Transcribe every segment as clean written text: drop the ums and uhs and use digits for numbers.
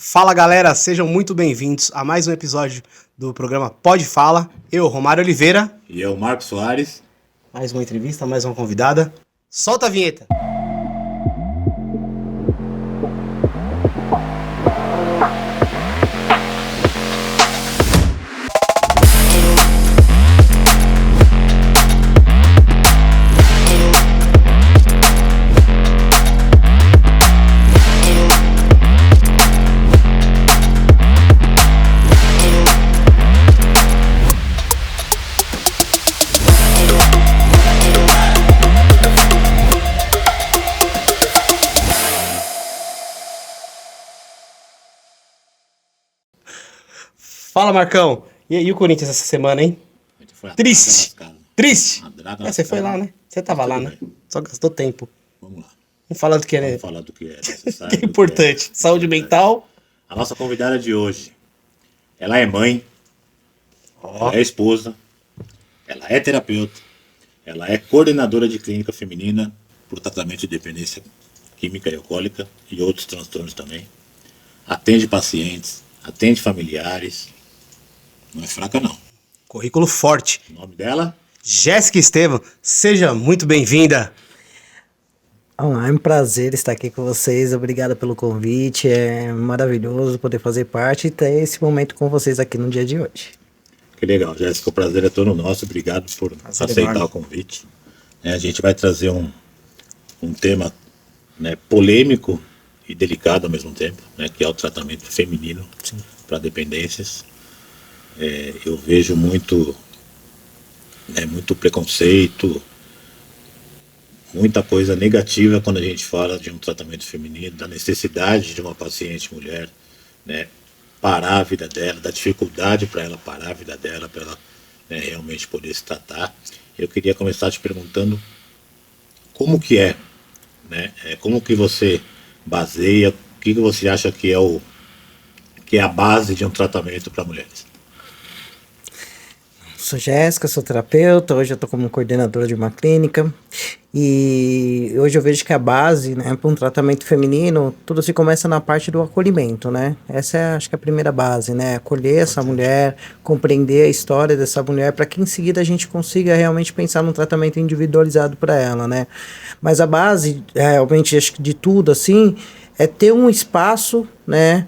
Fala galera, sejam muito bem-vindos a mais um episódio do programa Pode Fala. Eu, Romário Oliveira. E eu, Marcos Soares. Mais uma entrevista, mais uma convidada. Solta a vinheta! Fala, Marcão. E aí o Corinthians essa semana, hein? Triste. Triste. Você foi lá, né? Você tava lá, né? Só gastou tempo. Vamos lá. Vamos falar do que é, Vamos falar do que é necessário. que é importante. Saúde mental. A nossa convidada de hoje, ela é mãe, ela é esposa, ela é terapeuta, ela é coordenadora de clínica feminina por tratamento de dependência química e alcoólica e outros transtornos também. Atende pacientes, atende familiares. Não é fraca, não. Currículo forte. O nome dela? Jéssica Estevam, seja muito bem-vinda. Olá, é um prazer estar aqui com vocês. Obrigado pelo convite. É maravilhoso poder fazer parte e ter esse momento com vocês aqui no dia de hoje. Que legal, Jéssica. O prazer é todo nosso. Obrigado por aceitar o convite. A gente vai trazer um tema, né, polêmico e delicado ao mesmo tempo, né, que é o tratamento feminino para dependências. Eu vejo muito preconceito, muita coisa negativa quando a gente fala de um tratamento feminino, da necessidade de uma paciente mulher, né, parar a vida dela, da dificuldade para ela parar a vida dela, para ela, né, realmente poder se tratar. Eu queria começar te perguntando como que é, né, como que você baseia, o que você acha que é a base de um tratamento para mulheres? Sou Jéssica, sou terapeuta, hoje eu estou como coordenadora de uma clínica e hoje eu vejo que a base, né, para um tratamento feminino, tudo se começa na parte do acolhimento, né? Essa é, acho que a primeira base, né? Acolher essa mulher, compreender a história dessa mulher, para que em seguida a gente consiga realmente pensar num tratamento individualizado para ela, né? Mas a base, realmente, acho que de tudo, assim, é ter um espaço, né,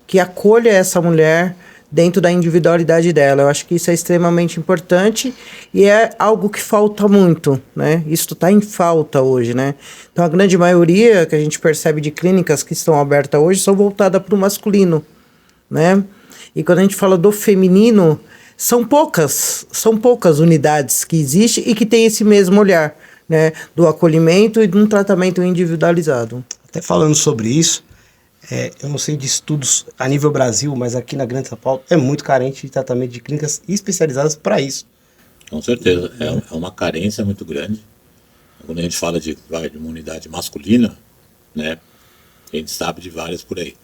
que acolha essa mulher dentro da individualidade dela. Eu acho que isso é extremamente importante e é algo que falta muito, né? Isso está em falta hoje, né? Então, a grande maioria que a gente percebe de clínicas que estão abertas hoje são voltadas para o masculino, né? E quando a gente fala do feminino, são poucas unidades que existem e que tem esse mesmo olhar, né? Do acolhimento e de um tratamento individualizado. Até falando sobre isso, eu não sei de estudos a nível Brasil, mas aqui na Grande São Paulo é muito carente de tratamento de clínicas especializadas para isso. Com certeza, é uma carência muito grande. Quando a gente fala de uma unidade masculina, né, a gente sabe de várias por aí.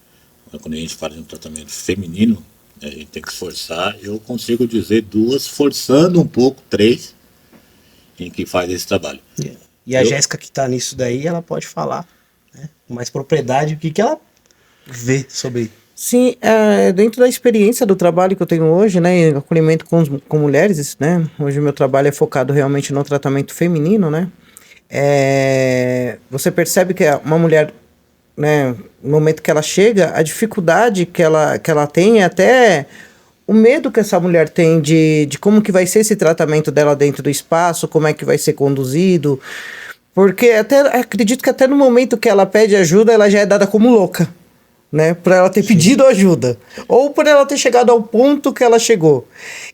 Mas quando a gente fala de um tratamento feminino, a gente tem que esforçar. Eu consigo dizer 2, forçando um pouco 3, em que faz esse trabalho. E a Jéssica que está nisso daí, ela pode falar, né, com mais propriedade o que ela vê sobre. Sim, dentro da experiência do trabalho que eu tenho hoje, né, em acolhimento com mulheres, né, hoje o meu trabalho é focado realmente no tratamento feminino, né, você percebe que uma mulher, né, no momento que ela chega, a dificuldade que ela tem, até o medo que essa mulher tem de como que vai ser esse tratamento dela dentro do espaço, como é que vai ser conduzido, porque acredito que até no momento que ela pede ajuda, ela já é dada como louca, né, por ela ter pedido ajuda, ou por ela ter chegado ao ponto que ela chegou.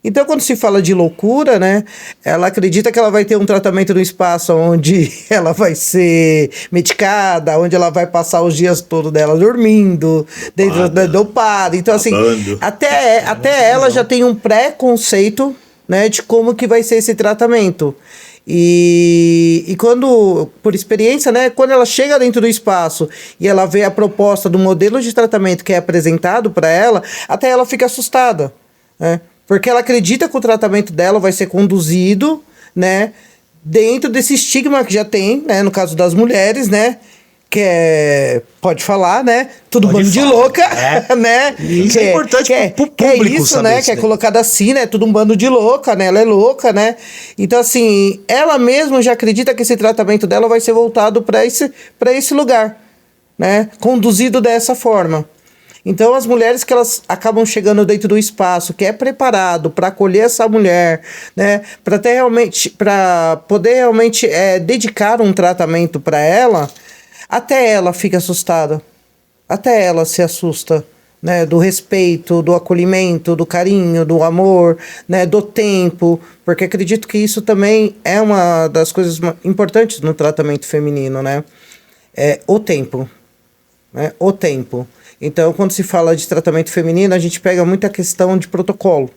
Então, quando se fala de loucura, né, ela acredita que ela vai ter um tratamento no espaço onde ela vai ser medicada, onde ela vai passar os dias todos dela dormindo, dentro dopada. Então, assim, até ela já tem um preconceito, né, de como que vai ser esse tratamento. E quando, por experiência, né, quando ela chega dentro do espaço e ela vê a proposta do modelo de tratamento que é apresentado para ela, até ela fica assustada, né, porque ela acredita que o tratamento dela vai ser conduzido, né, dentro desse estigma que já tem, né, no caso das mulheres, né, pode falar, né? Tudo Pode bando de falar. louca, É. né? Isso é importante pro que é público isso, saber né? isso Que é daí. colocado assim, né? Tudo um bando de louca, né? Ela é louca, né? Então, assim, ela mesma já acredita que esse tratamento dela vai ser voltado para esse lugar, né? Conduzido dessa forma. Então, as mulheres que elas acabam chegando dentro do espaço que é preparado para acolher essa mulher, né, para poder realmente dedicar um tratamento para ela, até ela fica assustada, até ela se assusta, né, do respeito, do acolhimento, do carinho, do amor, né, do tempo, porque acredito que isso também é uma das coisas importantes no tratamento feminino, né, o tempo. Né, o tempo. Então, quando se fala de tratamento feminino, a gente pega muita questão de protocolo.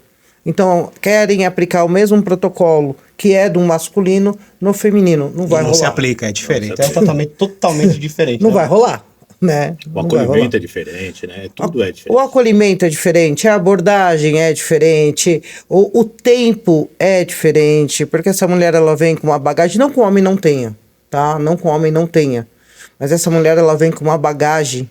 Então, querem aplicar o mesmo protocolo que é do masculino no feminino. Não vai Não rolar. se aplica, é diferente. Não se É um tratamento totalmente diferente. Não né? vai rolar, né? O Não vai rolar. acolhimento é diferente, né? Tudo é O diferente. acolhimento é diferente, a abordagem é diferente, o tempo é diferente, porque essa mulher ela vem com uma bagagem, não que o homem não tenha, tá? Não que o homem não tenha, mas essa mulher ela vem com uma bagagem,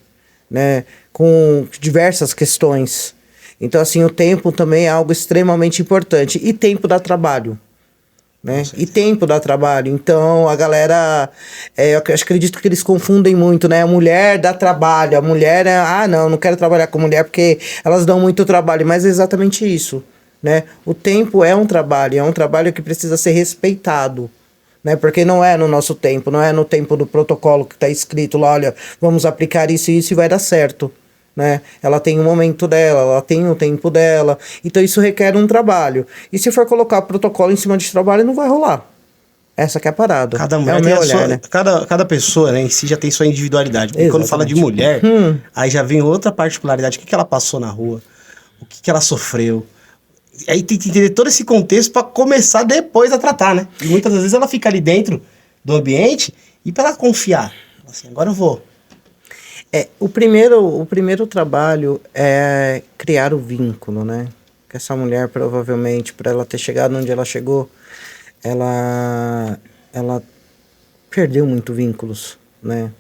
né? Com diversas questões. Então, assim, o tempo também é algo extremamente importante. E tempo dá trabalho. Né? E tempo dá trabalho. Então, a galera... eu acredito que eles confundem muito, né? A mulher dá trabalho. A mulher não quero trabalhar com mulher porque elas dão muito trabalho. Mas é exatamente isso. Né? O tempo é um trabalho que precisa ser respeitado. Né? Porque não é no nosso tempo, não é no tempo do protocolo que está escrito lá, olha, vamos aplicar isso e isso e vai dar certo. Né? Ela tem o momento dela, ela tem o tempo dela, então isso requer um trabalho. E se for colocar protocolo em cima de trabalho, não vai rolar. Essa que é a parada. Cada mulher é o tem meu a olhar, sua, né? cada pessoa, né, em si já tem sua individualidade. Porque quando fala de mulher, aí já vem outra particularidade. O que ela passou na rua, o que ela sofreu. Aí tem que entender todo esse contexto para começar depois a tratar, né? E muitas vezes ela fica ali dentro do ambiente e para ela confiar. Assim, agora eu vou. O primeiro trabalho é criar o vínculo, né? Que essa mulher, provavelmente, para ela ter chegado onde ela chegou, ela perdeu muito vínculos, né?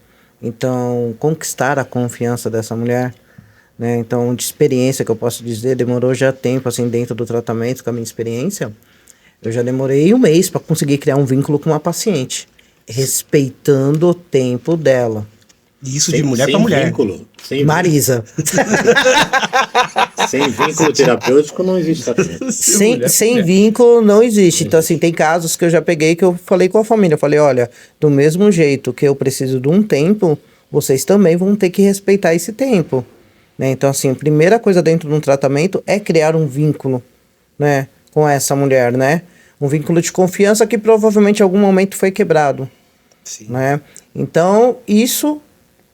Então, conquistar a confiança dessa mulher, né? Então, de experiência que eu posso dizer, demorou já tempo, assim, dentro do tratamento, com a minha experiência, eu já demorei 1 mês para conseguir criar um vínculo com uma paciente, respeitando o tempo dela. Isso de mulher para mulher. Sem Marisa. Sem vínculo terapêutico não existe tratamento. Sem vínculo não existe. Então, assim, tem casos que eu já peguei que eu falei com a família. Eu falei, olha, do mesmo jeito que eu preciso de um tempo, vocês também vão ter que respeitar esse tempo. Né? Então, assim, a primeira coisa dentro de um tratamento é criar um vínculo, né, com essa mulher, né? Um vínculo de confiança que provavelmente em algum momento foi quebrado. Sim. Né? Então, isso...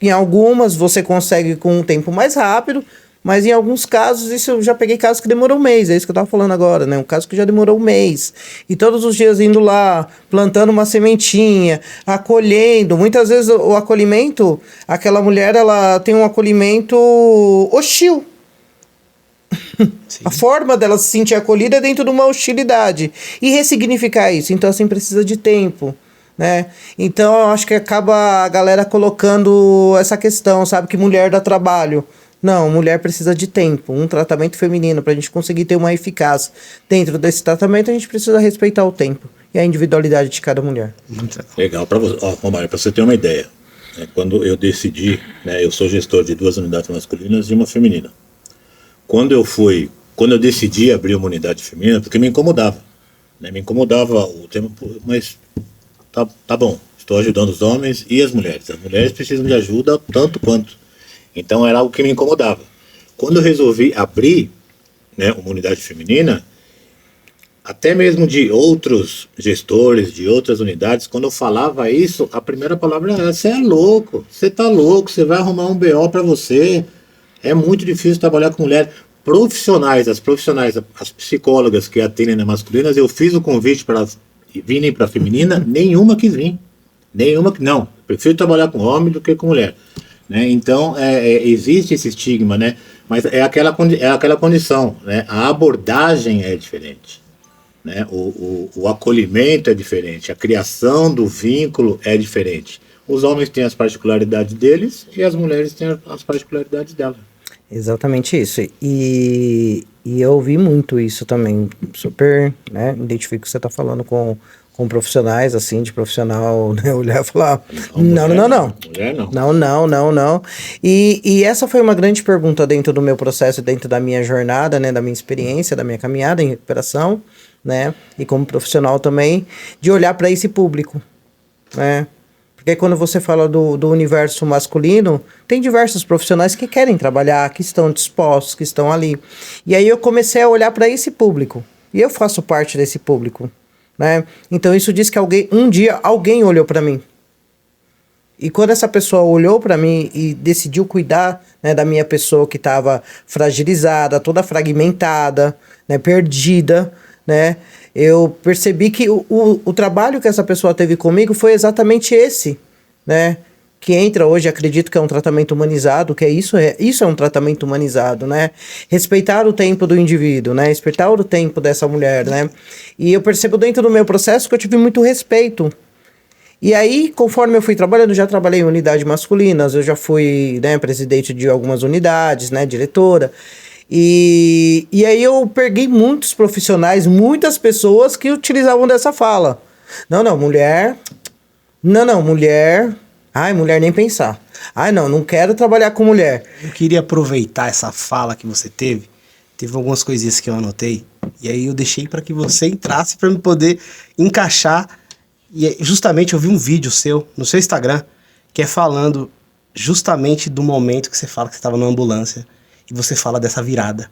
Em algumas você consegue com um tempo mais rápido, mas em alguns casos, isso eu já peguei casos que demorou 1 mês, é isso que eu tava falando agora, né? Um caso que já demorou 1 mês. E todos os dias indo lá, plantando uma sementinha, acolhendo. Muitas vezes o acolhimento, aquela mulher, ela tem um acolhimento hostil. A forma dela se sentir acolhida é dentro de uma hostilidade. E ressignificar isso, então assim, precisa de tempo. Né? Então eu acho que acaba a galera colocando essa questão, sabe, que mulher dá trabalho. Não, mulher precisa de tempo, um tratamento feminino, pra gente conseguir ter uma eficácia dentro desse tratamento, a gente precisa respeitar o tempo e a individualidade de cada mulher. Legal, para você, Romário, para você ter uma ideia, né, quando eu decidi, né, eu sou gestor de 2 unidades masculinas e uma feminina. Quando eu decidi abrir uma unidade feminina, porque me incomodava, né, o tema, mas tá bom, estou ajudando os homens e as mulheres. As mulheres precisam de ajuda tanto quanto. Então era algo que me incomodava. Quando eu resolvi abrir, né, uma unidade feminina, até mesmo de outros gestores, de outras unidades, quando eu falava isso, a primeira palavra era: você é louco, você tá louco, você vai arrumar um BO para você. É muito difícil trabalhar com mulher. Profissionais, as psicólogas que atendem nas masculinas, eu fiz o convite para elas virem para a feminina, nenhuma quis vir. Não, prefiro trabalhar com homem do que com mulher. Né? Então, existe esse estigma, né? Mas é aquela condição, né? A abordagem é diferente. Né? O acolhimento é diferente, a criação do vínculo é diferente. Os homens têm as particularidades deles e as mulheres têm as particularidades delas. Exatamente isso. E eu ouvi muito isso também. Super, né? Identifico que você está falando com profissionais, assim, de profissional, né? Olhar e falar, não. Mulher não. Não. E essa foi uma grande pergunta dentro do meu processo, dentro da minha jornada, né? Da minha experiência, da minha caminhada em recuperação, né? E como profissional também, de olhar para esse público, né? Porque quando você fala do universo masculino, tem diversos profissionais que querem trabalhar, que estão dispostos, que estão ali. E aí eu comecei a olhar para esse público. E eu faço parte desse público, né? Então isso diz que um dia alguém olhou para mim. E quando essa pessoa olhou para mim e decidiu cuidar, né, da minha pessoa que estava fragilizada, toda fragmentada, né, perdida, né? Eu percebi que o trabalho que essa pessoa teve comigo foi exatamente esse, né? Que entra hoje, acredito que é um tratamento humanizado, que isso é um tratamento humanizado, né? Respeitar o tempo do indivíduo, né? Respeitar o tempo dessa mulher, né? E eu percebo dentro do meu processo que eu tive muito respeito. E aí, conforme eu fui trabalhando, já trabalhei em unidades masculinas, eu já fui, né, presidente de algumas unidades, né, diretora. E aí eu peguei muitos profissionais, muitas pessoas que utilizavam dessa fala. Não, mulher. Não, mulher. Ai, mulher nem pensar. Ai, não quero trabalhar com mulher. Eu queria aproveitar essa fala que você teve. Teve algumas coisinhas que eu anotei. E aí eu deixei para que você entrasse para eu poder encaixar. E justamente eu vi um vídeo seu no seu Instagram que é falando justamente do momento que você fala que você estava na ambulância. E você fala dessa virada.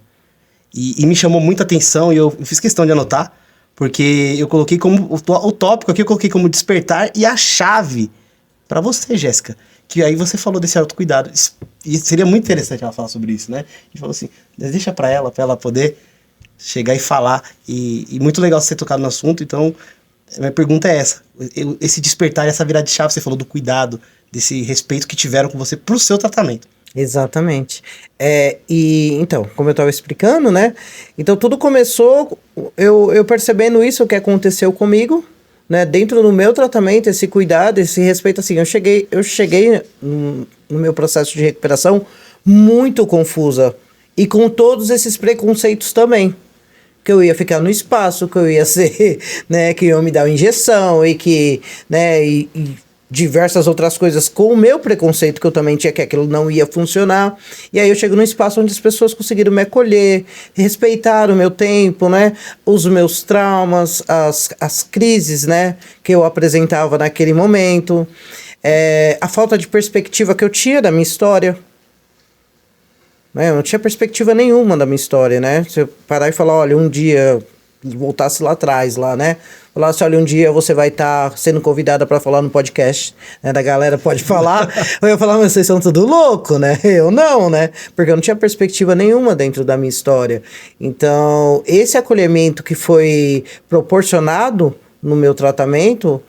E me chamou muita atenção e eu fiz questão de anotar, porque eu coloquei como o tópico aqui, eu coloquei como despertar e a chave para você, Jéssica. Que aí você falou desse autocuidado. E seria muito interessante ela falar sobre isso, né? E falou assim, deixa para ela poder chegar e falar. E muito legal você ter tocado no assunto, então a minha pergunta é essa. Esse despertar e essa virada de chave, você falou do cuidado, desse respeito que tiveram com você pro seu tratamento. Exatamente. E então, como eu estava explicando, né? Então tudo começou eu percebendo isso que aconteceu comigo, né? Dentro do meu tratamento, esse cuidado, esse respeito, assim, eu cheguei no meu processo de recuperação muito confusa e com todos esses preconceitos também. Que eu ia ficar no espaço, que eu ia ser, né? Que iam me dar uma injeção e que, né? E diversas outras coisas com o meu preconceito que eu também tinha, que aquilo não ia funcionar. E aí eu chego num espaço onde as pessoas conseguiram me acolher, respeitar o meu tempo, né? Os meus traumas, as crises, né? Que eu apresentava naquele momento. A falta de perspectiva que eu tinha da minha história. Né? Eu não tinha perspectiva nenhuma da minha história, né? Se eu parar e falar, olha, um dia... voltasse lá atrás, lá, né? Falasse, olha, um dia você vai estar sendo convidada para falar no podcast, né? Da galera pode falar. Eu ia falar, mas vocês são tudo louco, né? Eu não, né? Porque eu não tinha perspectiva nenhuma dentro da minha história. Então, esse acolhimento que foi proporcionado no meu tratamento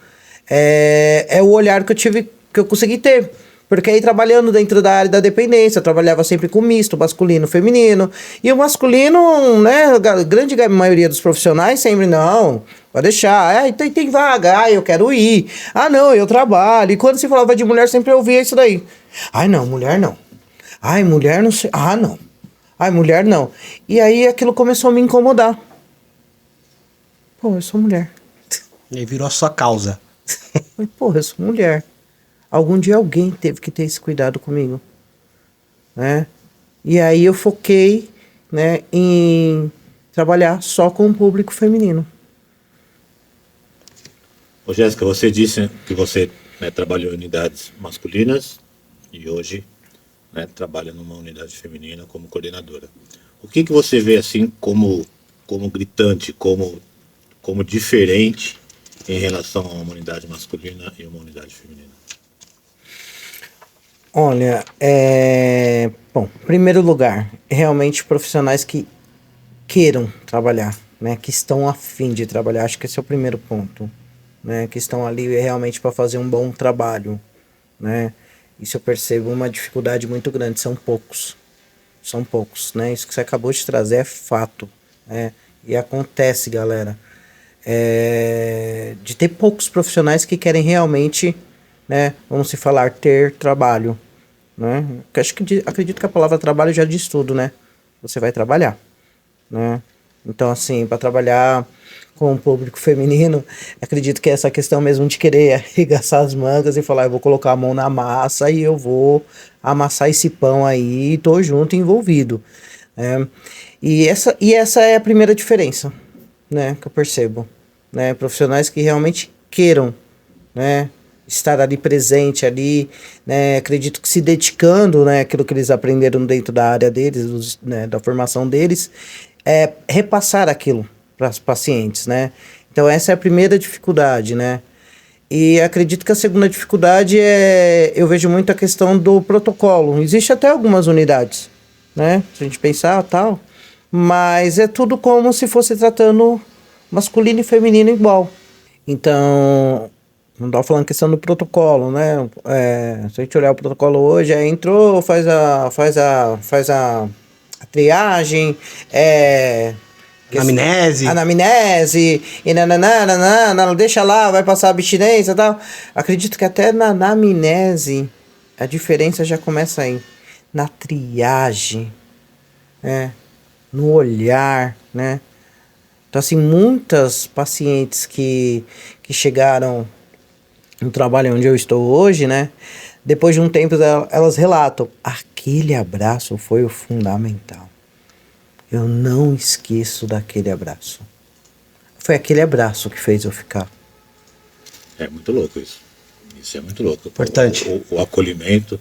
é o olhar que eu consegui ter. Porque aí trabalhando dentro da área da dependência, eu trabalhava sempre com misto, masculino, feminino. E o masculino, né, a grande maioria dos profissionais sempre, não, pode deixar, tem vaga, eu quero ir. Ah, não, eu trabalho. E quando se falava de mulher, sempre eu ouvia isso daí. Ai, não, mulher não. Ai, mulher não sei. Ah, não. Ai, mulher não. E aí aquilo começou a me incomodar. Pô, eu sou mulher. E aí virou a sua causa. Pô, eu sou mulher. Algum dia alguém teve que ter esse cuidado comigo, né? E aí eu foquei, né, em trabalhar só com o público feminino. Ô, Jéssica, você disse que você, né, trabalhou em unidades masculinas e hoje, né, trabalha numa unidade feminina como coordenadora. O que você vê assim como gritante, como diferente em relação a uma unidade masculina e uma unidade feminina? Olha, bom, em primeiro lugar, realmente profissionais que queiram trabalhar, né, que estão a fim de trabalhar, acho que esse é o primeiro ponto, né, que estão ali realmente para fazer um bom trabalho, né, isso eu percebo uma dificuldade muito grande, são poucos, né, isso que você acabou de trazer é fato, né, e acontece, galera, de ter poucos profissionais que querem realmente né? Vamos se falar ter trabalho, né? Acredito que a palavra trabalho já diz tudo, né? Você vai trabalhar, né? Então, assim, para trabalhar com o público feminino, acredito que é essa questão mesmo de querer arregaçar as mangas e falar, eu vou colocar a mão na massa e eu vou amassar esse pão aí, tô junto, envolvido, né? E essa é a primeira diferença, né, que eu percebo, né? Profissionais que realmente queiram, né, estar ali presente ali, né, acredito que se dedicando, né, aquilo que eles aprenderam dentro da área deles, né, da formação deles, é repassar aquilo para os pacientes, né? Então essa é a primeira dificuldade, né? E acredito que a segunda dificuldade eu vejo muito a questão do protocolo. Existe até algumas unidades, né? Se a gente pensar tal, mas é tudo como se fosse tratando masculino e feminino igual. Então, não estava falando questão do protocolo, né? Se a gente olhar o protocolo hoje, entrou, faz a triagem, anamnese, e nananana, deixa lá, vai passar abstinência e tal. Acredito que até na anamnese a diferença já começa aí. Na triagem, né? No olhar, né? Então, assim, muitas pacientes que chegaram no trabalho onde eu estou hoje, né? Depois de um tempo, elas relatam, aquele abraço foi o fundamental. Eu não esqueço daquele abraço. Foi aquele abraço que fez eu ficar. É muito louco isso. Isso é muito louco. Importante. O acolhimento,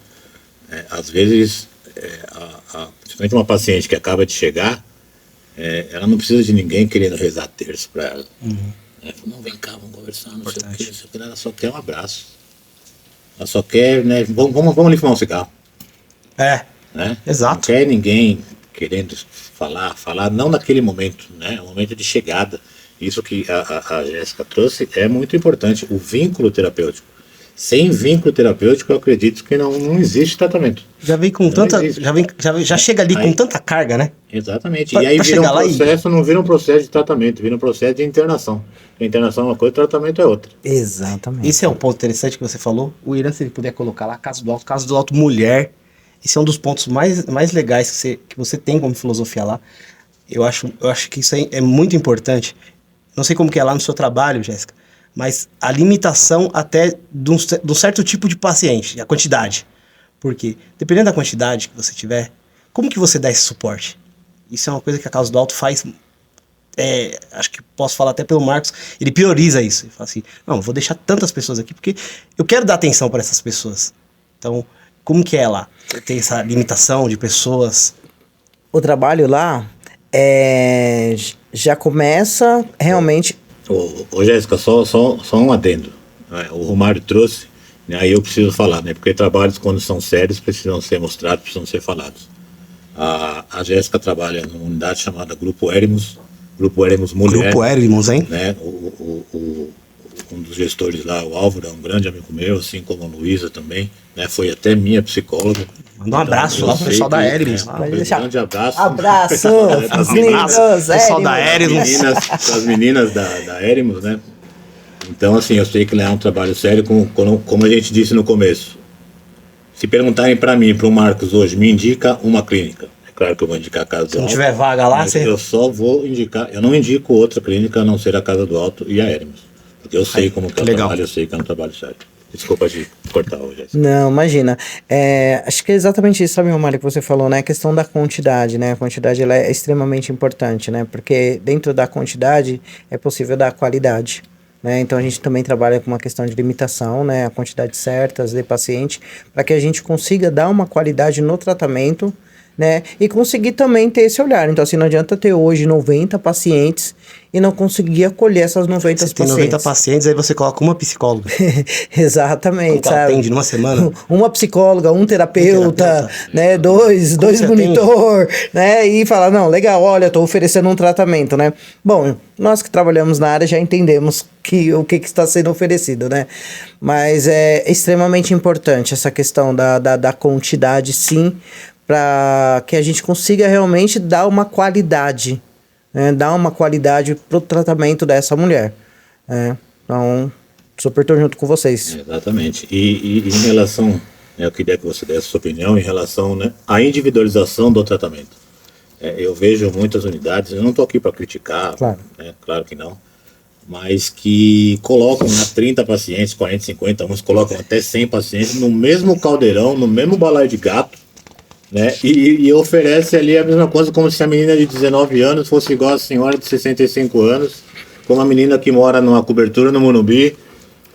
às vezes, principalmente uma paciente que acaba de chegar, ela não precisa de ninguém querendo rezar terço para ela. Não, vem cá, vamos conversar, não sei o que. Ela só quer um abraço. Ela só quer, né, vamos ali fumar um cigarro. Né? Exato. Não quer ninguém querendo falar, não naquele momento, né? O momento de chegada. Isso que a Jéssica trouxe é muito importante, o vínculo terapêutico. Sem vínculo terapêutico, eu acredito que não existe tratamento. Já vem com tanta. Já chega ali com tanta carga, né? Exatamente. E aí vira um processo, não vira um processo de tratamento, vira um processo de internação. A internação é uma coisa, o tratamento é outra. Exatamente. Esse é um ponto interessante que você falou. O Irã, se ele puder colocar lá, caso do alto mulher. Esse é um dos pontos mais legais que você tem como filosofia lá. Eu acho que isso é muito importante. Não sei como que é lá no seu trabalho, Jéssica, mas a limitação até de um certo tipo de paciente, a quantidade. Porque, dependendo da quantidade que você tiver, como que você dá esse suporte? Isso é uma coisa que a Causa do Alto faz, acho que posso falar até pelo Marcos, ele prioriza isso. Ele fala assim, não, vou deixar tantas pessoas aqui, porque eu quero dar atenção para essas pessoas. Então, como que é lá? Tem essa limitação de pessoas? O trabalho lá já começa realmente... Ô Jéssica, só um adendo. O Romário trouxe, né, aí eu preciso falar, né? Porque trabalhos, quando são sérios, precisam ser mostrados, precisam ser falados. A Jéssica trabalha numa unidade chamada Grupo Éremos Mulher. Grupo Éremos, hein? Né, um dos gestores lá, o Álvaro, é um grande amigo meu, assim como a Luísa também, né? Foi até minha psicóloga. Manda um abraço lá pro pessoal da Éremos. Um grande abraço. Abraço! Pessoal da Éremos. As meninas da Éremos, né? Então, assim, eu sei que lá é um trabalho sério, como a gente disse no começo. Se perguntarem para mim, para o Marcos hoje, me indica uma clínica. É claro que eu vou indicar a Casa do Alto. Se não tiver vaga lá, eu só vou indicar. Eu não indico outra clínica a não ser a Casa do Alto e a Éremos. Porque eu sei como que é o trabalho, eu sei que é um trabalho sério. Desculpa de cortar hoje. Não, imagina. Acho que é exatamente isso, sabe, Romário, que você falou, né? A questão da quantidade, né? A quantidade ela é extremamente importante, né? Porque dentro da quantidade é possível dar qualidade. Né? Então a gente também trabalha com uma questão de limitação, né? A quantidade certa de paciente, para que a gente consiga dar uma qualidade no tratamento, né? E conseguir também ter esse olhar. Então, assim, não adianta ter hoje 90 pacientes e não conseguir acolher essas 90 pacientes. Você tem 90 pacientes, aí você coloca uma psicóloga. Exatamente, sabe? Atende numa semana? Uma psicóloga, um terapeuta, né? Dois monitor, né? E falar, não, legal, olha, tô oferecendo um tratamento, né? Bom, nós que trabalhamos na área já entendemos o que está sendo oferecido, né? Mas é extremamente importante essa questão da quantidade, sim, para que a gente consiga realmente dar uma qualidade, né? Dar uma qualidade para o tratamento dessa mulher, né? Então, Super tô junto com vocês. Exatamente. E em relação, né, eu queria que você desse a sua opinião em relação, né, à individualização do tratamento. Eu vejo muitas unidades, eu não estou aqui para criticar, Claro. Né, claro que não, mas que colocam 30 pacientes, 40, 50, uns colocam até 100 pacientes no mesmo caldeirão, no mesmo balaio de gato, né, e oferece ali a mesma coisa, como se a menina de 19 anos fosse igual a senhora de 65 anos, como a menina que mora numa cobertura no Morumbi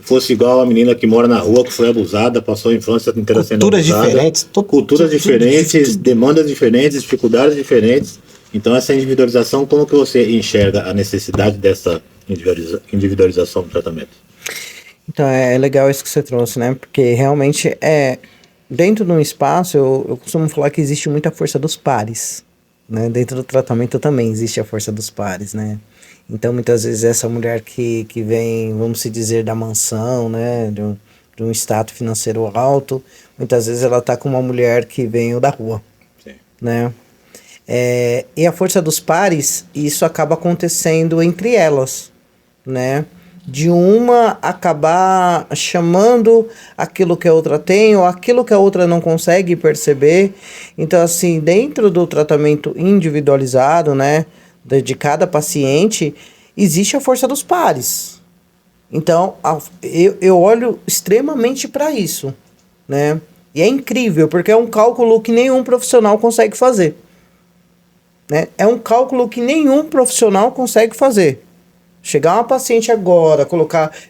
fosse igual a menina que mora na rua, que foi abusada, passou a infância inteira sendo abusada. Culturas diferentes, demandas diferentes, dificuldades diferentes. Então essa individualização, como que você enxerga a necessidade dessa individualização do tratamento? Então é legal isso que você trouxe, né? Porque realmente dentro de um espaço, eu costumo falar que existe muita força dos pares, né? Dentro do tratamento também existe a força dos pares, né? Então, muitas vezes, essa mulher que vem, vamos se dizer, da mansão, né, de um status financeiro alto, muitas vezes ela está com uma mulher que veio da rua, Sim. né? E a força dos pares, isso acaba acontecendo entre elas, né? De uma acabar chamando aquilo que a outra tem ou aquilo que a outra não consegue perceber. Então, assim, dentro do tratamento individualizado, né, de cada paciente, existe a força dos pares. Então, eu olho extremamente para isso, né? E é incrível, porque é um cálculo que nenhum profissional consegue fazer, né? É um cálculo que nenhum profissional consegue fazer. Chegar uma paciente agora,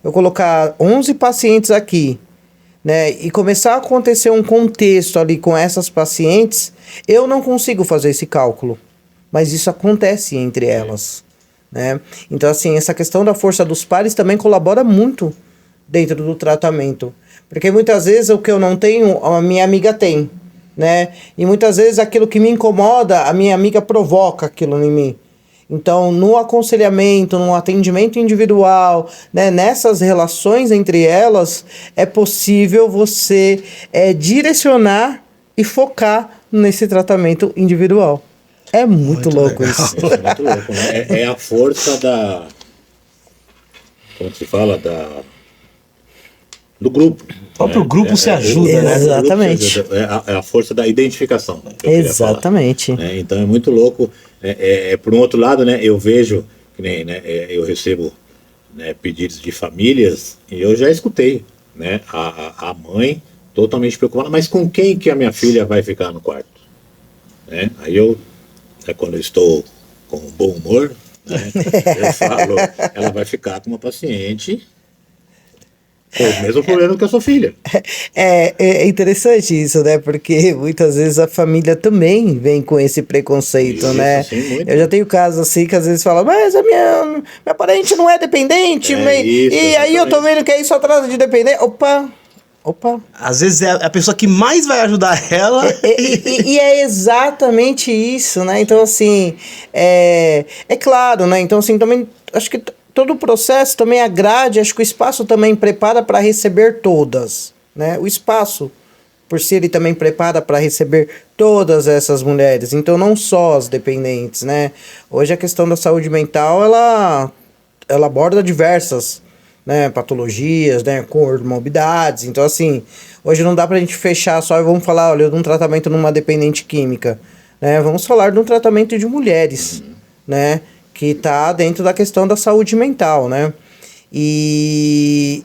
eu colocar 11 pacientes aqui, né? E começar a acontecer um contexto ali com essas pacientes, eu não consigo fazer esse cálculo. Mas isso acontece entre elas, né? Então, assim, essa questão da força dos pares também colabora muito dentro do tratamento. Porque muitas vezes o que eu não tenho, a minha amiga tem, né? E muitas vezes aquilo que me incomoda, a minha amiga provoca aquilo em mim. Então, no aconselhamento, no atendimento individual, né, nessas relações entre elas, é possível você direcionar e focar nesse tratamento individual. É muito louco legal. Isso. É muito louco, né? É a força da... Como se fala? Do grupo. O próprio grupo se ajuda, né? Exatamente. É a força da identificação. Exatamente. Né? Então é muito louco. Por um outro lado, né, eu vejo, que nem, né, eu recebo, né, pedidos de famílias, e eu já escutei, né, a mãe totalmente preocupada, mas com quem que a minha filha vai ficar no quarto? Né? Aí quando eu estou com bom humor, né, eu falo, ela vai ficar com uma paciente com o mesmo problema que a sua filha. É interessante isso, né? Porque muitas vezes a família também vem com esse preconceito, isso, né? Sim, eu já tenho casos assim que às vezes falam, mas a minha parente não é dependente, e aí eu tô vendo que aí só trata de dependente. Opa! Às vezes é a pessoa que mais vai ajudar ela. E é exatamente isso, né? Então, assim, é claro, né? Então, assim, também acho que todo o processo também agrade, acho que o espaço também prepara para receber todas, né? O espaço, por si, ele também prepara para receber todas essas mulheres, então não só as dependentes, né? Hoje a questão da saúde mental, ela aborda diversas, né, patologias, né, comorbidades. Então, assim, hoje não dá pra gente fechar só e vamos falar, olha, de um tratamento numa dependente química, né? Vamos falar de um tratamento de mulheres, né, que tá dentro da questão da saúde mental, né? E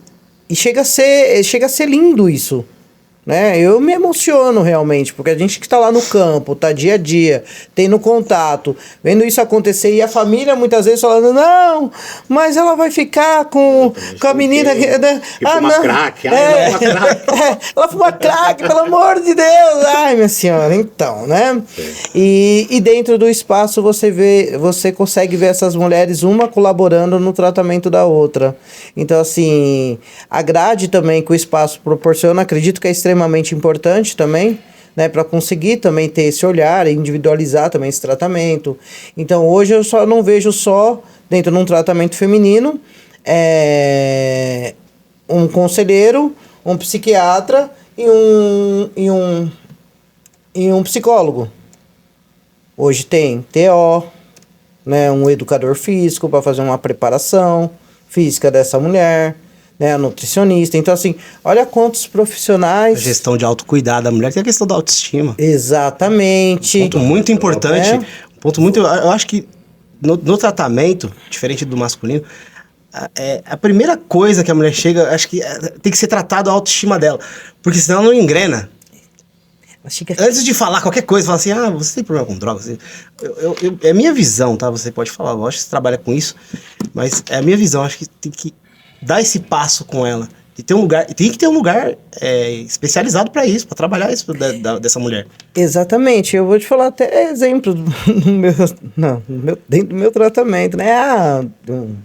chega a ser lindo isso, né? Eu me emociono realmente, porque a gente que está lá no campo, tá dia a dia, tendo contato, vendo isso acontecer, e a família muitas vezes falando, não, mas ela vai ficar com a menina que, né? Fuma crack, ela fuma crack, pelo amor de Deus, ai minha senhora, então, né? E dentro do espaço você consegue ver essas mulheres uma colaborando no tratamento da outra. Então, assim, a grade também que o espaço proporciona, acredito que é extremamente importante também, né, para conseguir também ter esse olhar, individualizar também esse tratamento. Então, hoje eu só não vejo só dentro de um tratamento feminino um conselheiro, um psiquiatra e um psicólogo. Hoje tem TO, né, um educador físico para fazer uma preparação física dessa mulher, né, a nutricionista. Então, assim, olha quantos profissionais... A gestão de autocuidado da mulher tem a questão da autoestima. Exatamente. Um ponto muito importante. Um ponto muito... Eu acho que no tratamento, diferente do masculino, a primeira coisa que a mulher chega, acho que tem que ser tratado a autoestima dela. Porque senão ela não engrena. Antes de falar qualquer coisa, fala assim, você tem problema com drogas? É a minha visão, tá? Você pode falar, eu acho que você trabalha com isso, mas é a minha visão, acho que tem que dar esse passo com ela. E tem que ter um lugar especializado para isso, para trabalhar isso dessa mulher. Exatamente, eu vou te falar até exemplo dentro do meu tratamento, né?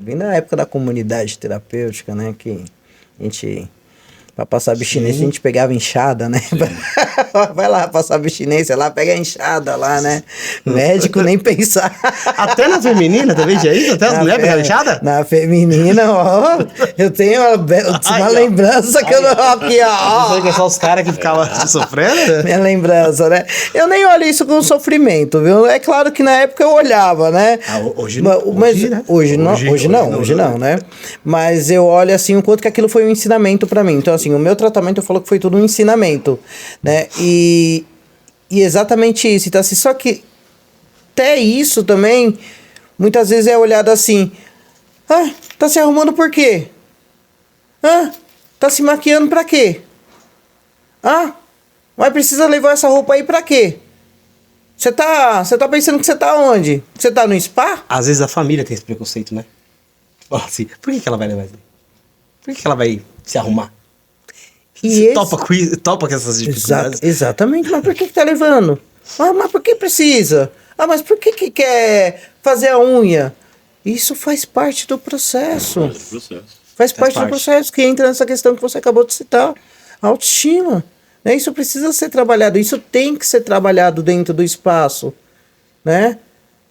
Bem na época da comunidade terapêutica, né? Que a gente... Pra passar abstinência, a gente pegava enxada, né? Vai lá passar abstinência lá, pega a enxada lá, né? Médico nem pensar. Até na feminina também tinha isso? Até as mulheres pegavam enxada? Na feminina, ó. Eu tenho uma lembrança que eu não... Aqui, ó. Você que é só os caras que ficavam sofrendo? Minha lembrança, né? Eu nem olho isso com sofrimento, viu? É claro que na época eu olhava, né? Hoje não. Hoje não, né? Mas eu olho assim o quanto que aquilo foi um ensinamento pra mim. Então, assim, o meu tratamento eu falo que foi tudo um ensinamento, né? E exatamente isso. Então, assim, só que até isso também, muitas vezes é olhado assim, tá se arrumando por quê? Tá se maquiando pra quê? Mas precisa levar essa roupa aí pra quê? Você tá pensando que você tá onde? Você tá no spa? Às vezes a família tem esse preconceito, né? Assim, por que ela vai levar isso? Por que ela vai se arrumar? Você topa com essas dificuldades? Exatamente, mas por que tá levando? Mas por que precisa? Mas por que quer fazer a unha? Isso faz parte do processo. Faz parte do processo, que entra nessa questão que você acabou de citar. A autoestima. Né? Isso precisa ser trabalhado, isso tem que ser trabalhado dentro do espaço. Né?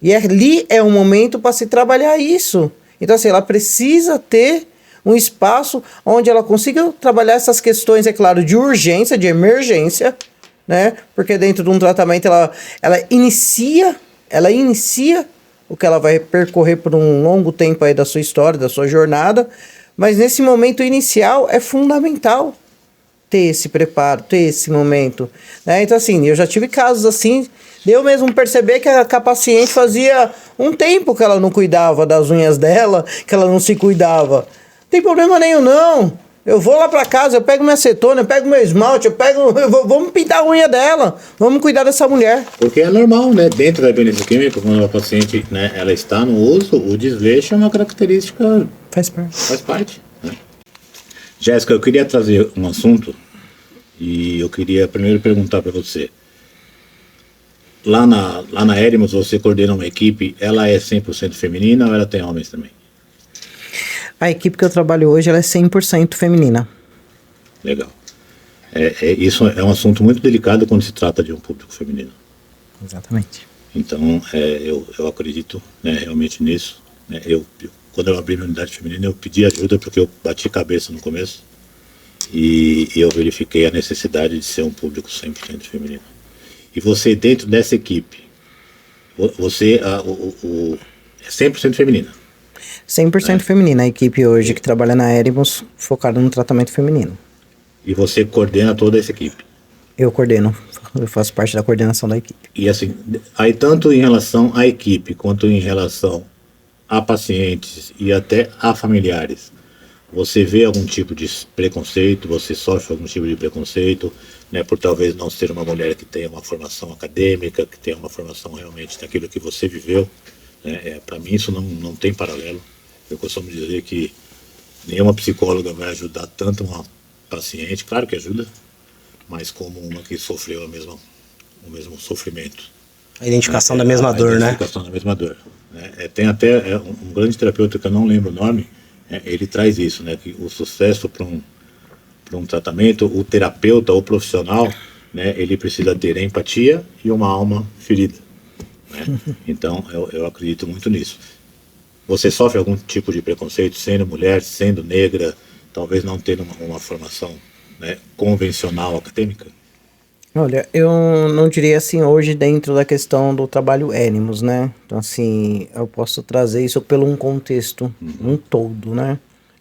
E ali é um momento para se trabalhar isso. Então, assim, ela precisa ter um espaço onde ela consiga trabalhar essas questões, é claro, de urgência, de emergência, né? Porque dentro de um tratamento ela inicia o que ela vai percorrer por um longo tempo aí da sua história, da sua jornada, mas nesse momento inicial é fundamental ter esse preparo, ter esse momento, né? Então, assim, eu já tive casos assim, de eu mesmo perceber que a paciente fazia um tempo que ela não cuidava das unhas dela, que ela não se cuidava. Não tem problema nenhum, não. Eu vou lá pra casa, eu pego minha acetona, eu pego meu esmalte, vamos pintar a unha dela, vamos cuidar dessa mulher. Porque é normal, né? Dentro da dependência química, quando a paciente, né, ela está no uso, o desleixo é uma característica... Faz parte. Faz parte, né? Jéssica, eu queria trazer um assunto e eu queria primeiro perguntar para você. Lá na Erimos, você coordena uma equipe, ela é 100% feminina ou ela tem homens também? A equipe que eu trabalho hoje, ela é 100% feminina. Legal. Isso é um assunto muito delicado quando se trata de um público feminino. Exatamente. Então, eu acredito, né, realmente nisso. Né, quando eu abri minha unidade feminina, eu pedi ajuda porque eu bati cabeça no começo e eu verifiquei a necessidade de ser um público 100% feminino. E você, dentro dessa equipe, você é 100% feminina? 100% feminina, a equipe hoje que trabalha na Erimos, focada no tratamento feminino. E você coordena toda essa equipe? Eu coordeno, eu faço parte da coordenação da equipe. E assim, aí tanto em relação à equipe, quanto em relação a pacientes e até a familiares, você vê algum tipo de preconceito, você sofre algum tipo de preconceito, né, por talvez não ser uma mulher que tenha uma formação acadêmica, que tenha uma formação realmente daquilo que você viveu, né? Para mim isso não tem paralelo. Eu costumo dizer que nenhuma psicóloga vai ajudar tanto uma paciente, claro que ajuda, mas como uma que sofreu o mesmo sofrimento. A identificação da mesma dor, né? A identificação da mesma dor. Né? Tem até um grande terapeuta que eu não lembro o nome, ele traz isso, né? Que o sucesso para um tratamento, o terapeuta ou profissional, né, ele precisa ter empatia e uma alma ferida. Né? Então, eu acredito muito nisso. Você sofre algum tipo de preconceito sendo mulher, sendo negra, talvez não tendo uma formação, né, convencional acadêmica? Olha, eu não diria assim hoje dentro da questão do trabalho Erimos, né? Então, assim, eu posso trazer isso pelo um contexto, um todo, né?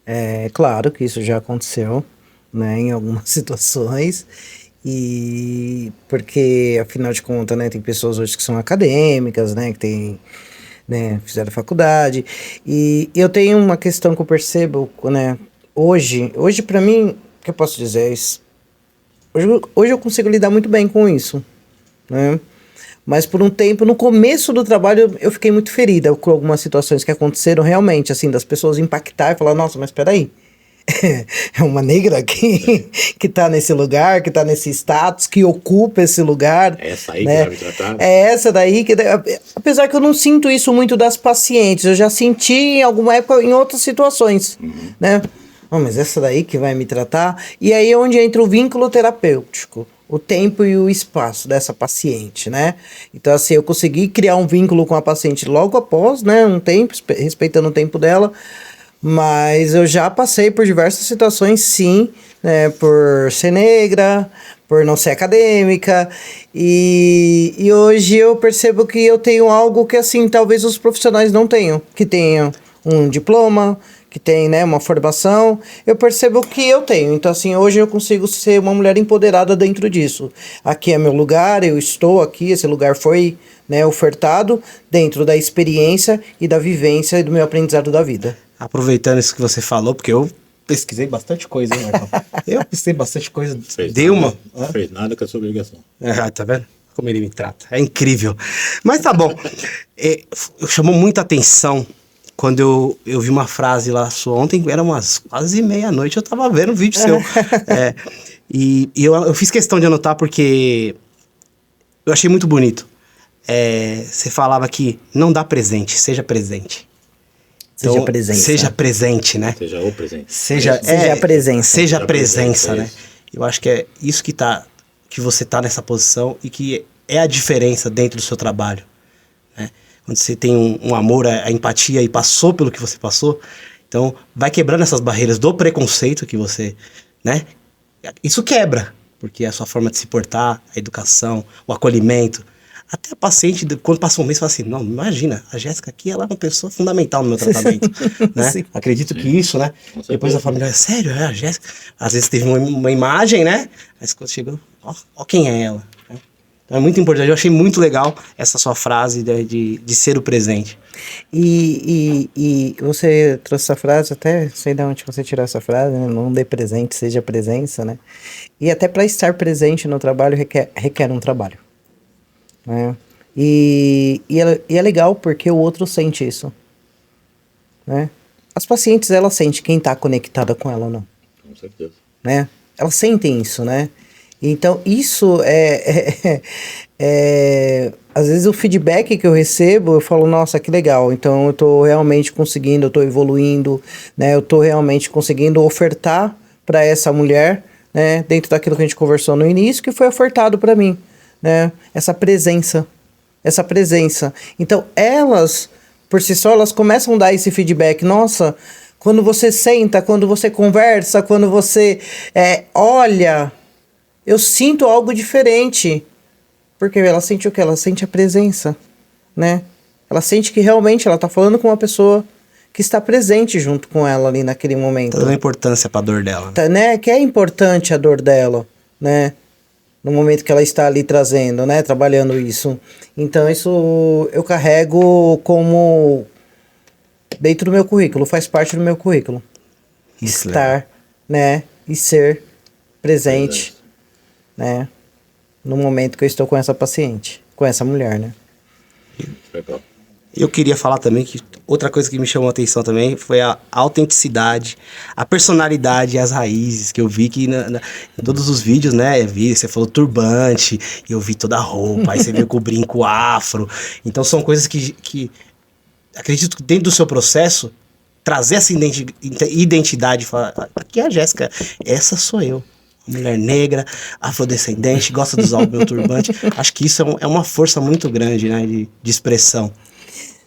É claro que isso já aconteceu, né, em algumas situações, e porque, afinal de contas, né, tem pessoas hoje que são acadêmicas, né, que tem, né, fizeram faculdade, e eu tenho uma questão que eu percebo, né, hoje para mim, o que eu posso dizer é isso, hoje eu consigo lidar muito bem com isso, né, mas por um tempo, no começo do trabalho, eu fiquei muito ferida com algumas situações que aconteceram realmente, assim, das pessoas impactar e falar, nossa, mas peraí, é uma negra que tá nesse lugar, que tá nesse status, que ocupa esse lugar. É essa aí, né? que vai me tratar? É essa daí que... Apesar que eu não sinto isso muito das pacientes, eu já senti em alguma época em outras situações, né? Oh, mas essa daí que vai me tratar? E aí é onde entra o vínculo terapêutico, o tempo e o espaço dessa paciente, né? Então, assim, eu consegui criar um vínculo com a paciente logo após, né, um tempo, respeitando o tempo dela, mas eu já passei por diversas situações, sim, né, por ser negra, por não ser acadêmica, e hoje eu percebo que eu tenho algo que, assim, talvez os profissionais não tenham, que tenham um diploma, que tem, né, uma formação, eu percebo que eu tenho. Então, assim, hoje eu consigo ser uma mulher empoderada dentro disso. Aqui é meu lugar, eu estou aqui, esse lugar foi, né, ofertado dentro da experiência e da vivência e do meu aprendizado da vida. Aproveitando isso que você falou, porque eu pesquisei bastante coisa, hein, Marcão? Eu pesquisei bastante coisa. Deu uma. Não fez nada com a sua obrigação. Tá vendo? Como ele me trata. É incrível. Mas tá bom. Chamou muita atenção quando eu vi uma frase lá sua ontem, era umas quase meia-noite, eu tava vendo um vídeo seu. E eu fiz questão de anotar porque eu achei muito bonito. Você falava que não dá presente, seja presente. Então, Seja presença. Seja presente, né? Seja o presente. Seja a presença. Seja a presença, né? Isso. Eu acho que é isso que você tá nessa posição e que é a diferença dentro do seu trabalho, né? Quando você tem um amor, a empatia e passou pelo que você passou, então vai quebrando essas barreiras do preconceito que você, né? Isso quebra, porque é a sua forma de se portar, a educação, o acolhimento. Até a paciente, quando passa um mês, fala assim, não, imagina, a Jéssica aqui, ela é uma pessoa fundamental no meu tratamento, né? Sim. Acredito que isso, né? Depois a família, sério, é a Jéssica? Às vezes teve uma imagem, né? Mas quando chegou, ó quem é ela. Então é muito importante, eu achei muito legal essa sua frase de ser o presente. E você trouxe essa frase, até sei de onde você tirou essa frase, né? Não dê presente, seja presença, né? E até para estar presente no trabalho requer um trabalho, né? E é legal porque o outro sente isso, né? As pacientes, elas sentem quem está conectada com ela ou não. Com certeza. Né? Elas sentem isso, né? Então, isso às vezes o feedback que eu recebo, eu falo, nossa, que legal. Então, eu tô realmente conseguindo, eu tô evoluindo, né? Eu tô realmente conseguindo ofertar para essa mulher, né? Dentro daquilo que a gente conversou no início, que foi ofertado para mim, né? Essa presença. Então, elas, por si só, elas começam a dar esse feedback. Nossa, quando você senta, quando você conversa, quando você olha... Eu sinto algo diferente. Porque ela sente o quê? Ela sente a presença, né? Ela sente que realmente ela tá falando com uma pessoa que está presente junto com ela ali naquele momento. Tá dando importância pra dor dela. Tá, né? Que é importante a dor dela, né? No momento que ela está ali trazendo, né? Trabalhando isso. Então isso eu carrego como dentro do meu currículo, faz parte do meu currículo. Isso, Estar, né? E ser presente. Né? No momento que eu estou com essa paciente, com essa mulher, né? Legal. Eu queria falar também que outra coisa que me chamou a atenção também foi a autenticidade, a personalidade e as raízes que eu vi que em todos os vídeos, né? Você falou turbante, e eu vi toda a roupa, aí você veio com o brinco afro. Então são coisas que acredito que dentro do seu processo, trazer essa identidade, falar, aqui é a Jéssica, essa sou eu. Mulher negra, afrodescendente, gosta de usar o meu turbante. Acho que isso é uma força muito grande, né, de expressão.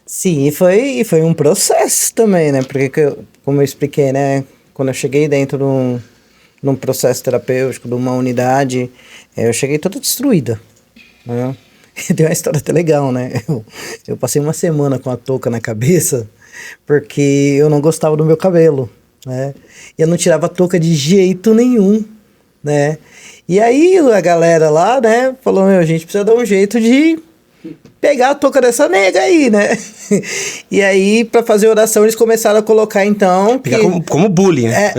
Sim, e foi um processo também, né? Porque, como eu expliquei, né? Quando eu cheguei dentro de um processo terapêutico, de uma unidade, eu cheguei toda destruída, né? E tem uma história até legal, né? Eu passei uma semana com a touca na cabeça porque eu não gostava do meu cabelo, né? E eu não tirava a touca de jeito nenhum, né? E aí a galera lá, né, falou, meu, a gente precisa dar um jeito de pegar a touca dessa nega aí, né? E aí, pra fazer oração, eles começaram a colocar, então... Pegar como bullying, né?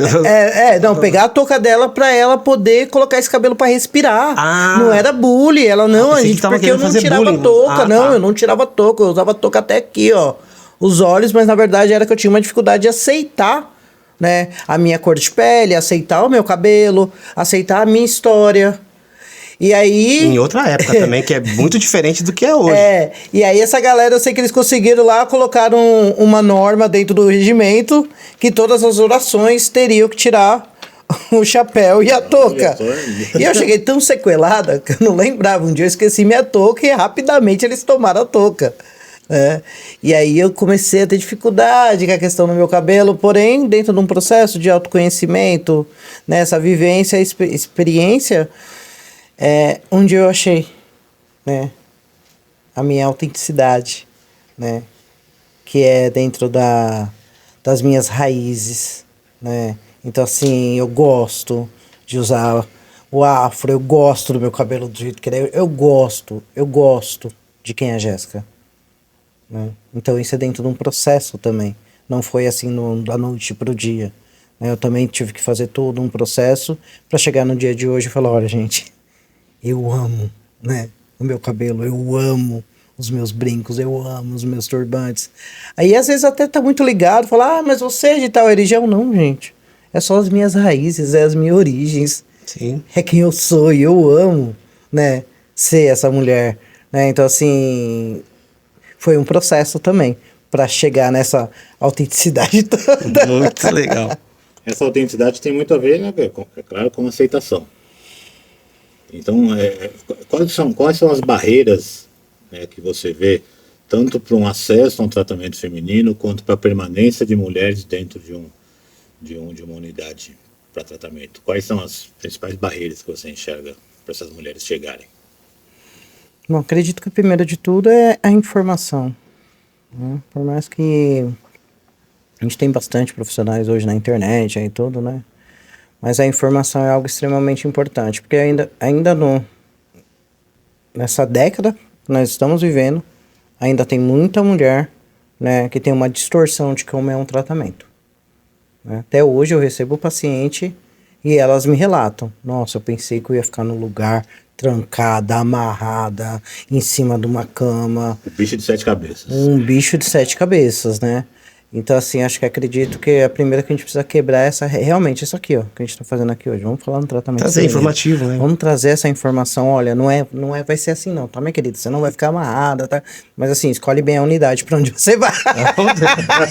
Não, pegar a touca dela pra ela poder colocar esse cabelo pra respirar. Ah. Não era bullying, ela não, a gente, tava porque eu não querendo fazer tirava bullying. touca, não, tá. eu não tirava touca, eu usava touca até aqui, ó, os olhos, mas na verdade era que eu tinha uma dificuldade de aceitar, né, a minha cor de pele, aceitar o meu cabelo, aceitar a minha história. E aí... Em outra época também, que é muito diferente do que é hoje. E aí essa galera, eu sei que eles conseguiram lá, colocaram uma norma dentro do regimento que todas as orações teriam que tirar o chapéu e a touca. E eu cheguei tão sequelada que eu não lembrava. Um dia eu esqueci minha touca e rapidamente eles tomaram a touca. E aí eu comecei a ter dificuldade com a questão do meu cabelo, porém, dentro de um processo de autoconhecimento, né, essa vivência, experiência... onde eu achei, né, a minha autenticidade, né, que é dentro das minhas raízes, né. Então, assim, eu gosto de usar o afro, eu gosto do meu cabelo do jeito que ele é, eu gosto de quem é a Jéssica, né. Então, isso é dentro de um processo também, não foi assim da noite pro dia, né. Eu também tive que fazer todo um processo para chegar no dia de hoje e falar, olha, gente... Eu amo, né, o meu cabelo, eu amo os meus brincos, eu amo os meus turbantes. Aí às vezes até tá muito ligado, fala, mas você é de tal religião? Não, gente, é só as minhas raízes, é as minhas origens. Sim. É quem eu sou e eu amo, né, ser essa mulher, né, então assim, foi um processo também para chegar nessa autenticidade toda. Muito legal. Essa autenticidade tem muito a ver, né, é claro, com aceitação. Então, quais são as barreiras, né, que você vê, tanto para um acesso a um tratamento feminino, quanto para a permanência de mulheres dentro de uma unidade para tratamento? Quais são as principais barreiras que você enxerga para essas mulheres chegarem? Bom, acredito que a primeira de tudo é a informação, né? Por mais que a gente tem bastante profissionais hoje na internet e tudo, né? Mas a informação é algo extremamente importante, porque ainda nessa década que nós estamos vivendo, ainda tem muita mulher, né, que tem uma distorção de como é um tratamento, né? Até hoje eu recebo o paciente e elas me relatam, nossa, eu pensei que eu ia ficar no lugar trancada, amarrada, em cima de uma cama. O bicho de 7 cabeças. Um bicho de 7 cabeças, né? Então, assim, acredito que a primeira que a gente precisa quebrar é realmente isso aqui, ó, que a gente tá fazendo aqui hoje. Vamos falar no tratamento. Trazer informativo, né? Vamos trazer essa informação, olha, não é, vai ser assim não, tá, minha querida? Você não vai ficar amarrada, tá? Mas assim, escolhe bem a unidade pra onde você vai.